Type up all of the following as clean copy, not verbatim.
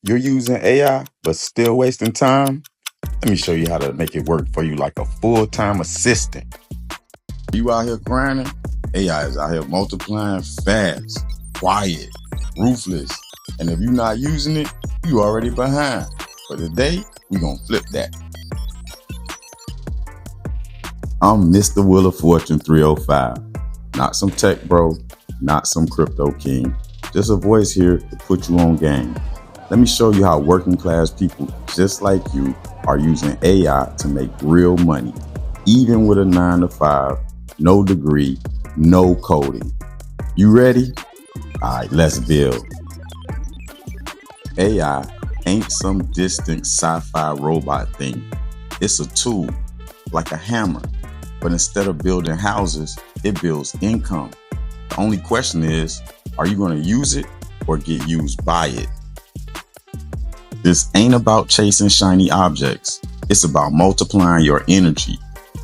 You're using AI, but still wasting time? Let me show you how to make it work for you like a full-time assistant. You out here grinding? AI is out here multiplying fast, quiet, ruthless. And if you're not using it, you already behind. But today, we're going to flip that. I'm Mr. Wheel of Fortune 305. Not some tech bro, not some crypto king. Just a voice here to put you on game. Let me show you how working class people just like you are using AI to make real money, even with a 9-to-5, no degree, no coding. You ready? All right, let's build. AI ain't some distant sci-fi robot thing. It's a tool, like a hammer. But instead of building houses, it builds income. The only question is, are you going to use it or get used by it? This ain't about chasing shiny objects. It's about multiplying your energy,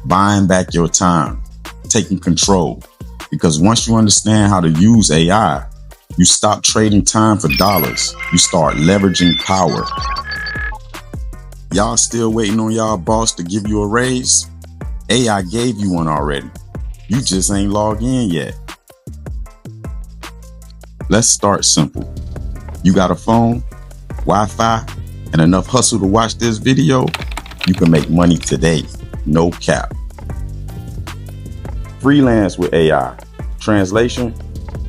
buying back your time, taking control. Because once you understand how to use AI, you stop trading time for dollars. You start leveraging power. Y'all still waiting on y'all boss to give you a raise? AI gave you one already. You just ain't logged in yet. Let's start simple. You got a phone, Wi-Fi, and enough hustle to watch this video? You can make money today, no cap. Freelance with AI. Translation: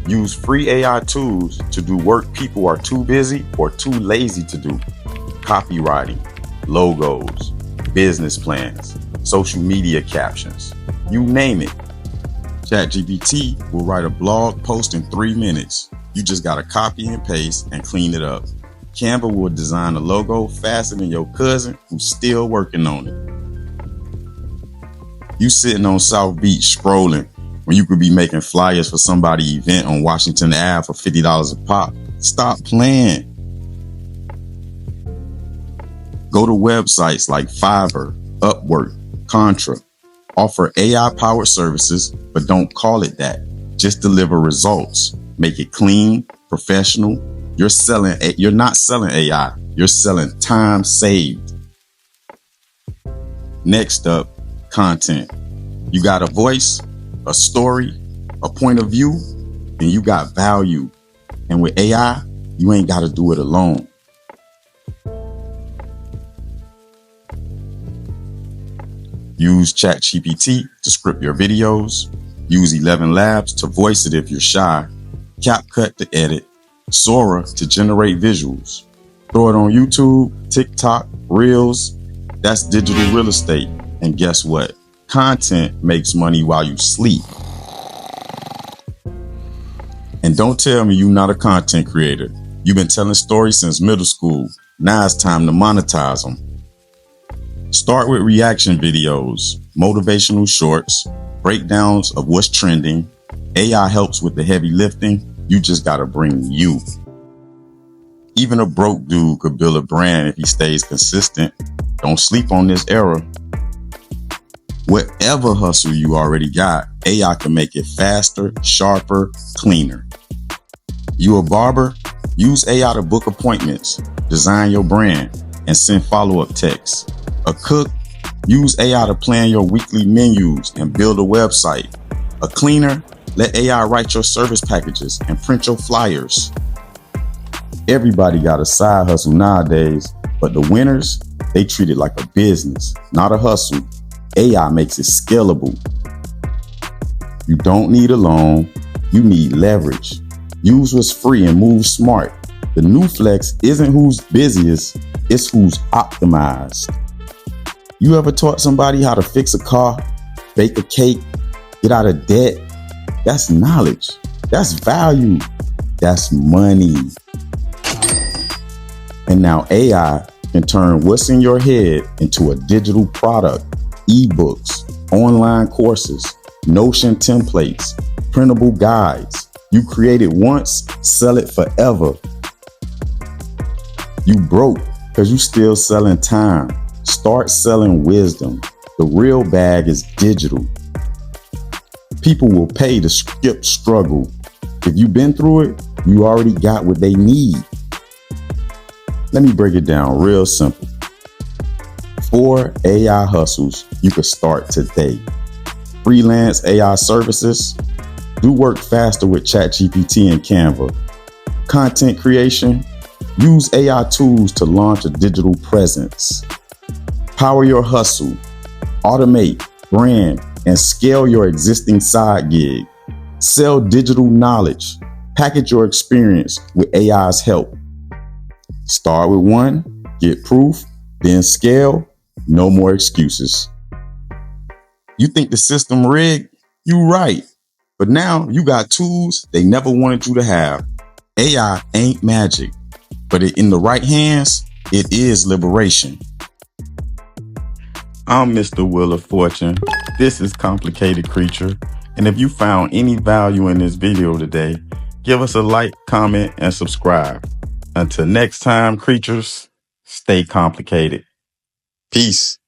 use free AI tools to do work people are too busy or too lazy to do. Copywriting, logos, business plans, social media captions, you name it. ChatGPT will write a blog post in 3 minutes. You just gotta copy and paste and clean it up. Canva will design a logo faster than your cousin who's still working on it. You sitting on South Beach scrolling when you could be making flyers for somebody's event on Washington Ave for $50 a pop. Stop playing. Go to websites like Fiverr, Upwork, Contra. Offer AI-powered services, but don't call it that. Just deliver results. Make it clean, professional. You're not selling AI. You're selling time saved. Next up, content. You got a voice, a story, a point of view, and you got value. And with AI, you ain't got to do it alone. Use ChatGPT to script your videos. Use ElevenLabs to voice it if you're shy. CapCut to edit. Sora to generate visuals. Throw it on YouTube, TikTok, Reels. That's digital real estate. And guess what? Content makes money while you sleep. And don't tell me you're not a content creator. You've been telling stories since middle school. Now it's time to monetize them. Start with reaction videos, motivational shorts, breakdowns of what's trending. AI helps with the heavy lifting. You just gotta bring you. Even a broke dude could build a brand if he stays consistent. Don't sleep on this era. Whatever hustle you already got, AI can make it faster, sharper, cleaner. You a barber? Use AI to book appointments, design your brand, and send follow-up texts. A cook? Use AI to plan your weekly menus and build a website. A cleaner? Let AI write your service packages and print your flyers. Everybody got a side hustle nowadays, but the winners, they treat it like a business, not a hustle. AI makes it scalable. You don't need a loan, you need leverage. Use what's free and move smart. The new flex isn't who's busiest, it's who's optimized. You ever taught somebody how to fix a car, bake a cake, get out of debt? That's knowledge. That's value. That's money. And now AI can turn what's in your head into a digital product. Ebooks, online courses, Notion templates, printable guides. You create it once, sell it forever. You broke because you still selling time. Start selling wisdom. The real bag is digital. People will pay to skip struggle. If you've been through it, you already got what they need. Let me break it down real simple. 4 AI hustles you could start today. Freelance AI services. Do work faster with ChatGPT and Canva. Content creation. Use AI tools to launch a digital presence. Power your hustle. Automate, brand, and scale your existing side gig. Sell digital knowledge. Package your experience with AI's help. Start with 1, get proof, then scale. No more excuses. You think the system rigged? You right. But now you got tools they never wanted you to have. AI ain't magic, but in the right hands, it is liberation. I'm Mr. Wheel of Fortune. This is Complicated Creature. And if you found any value in this video today, give us a like, comment, and subscribe. Until next time, creatures, stay complicated. Peace.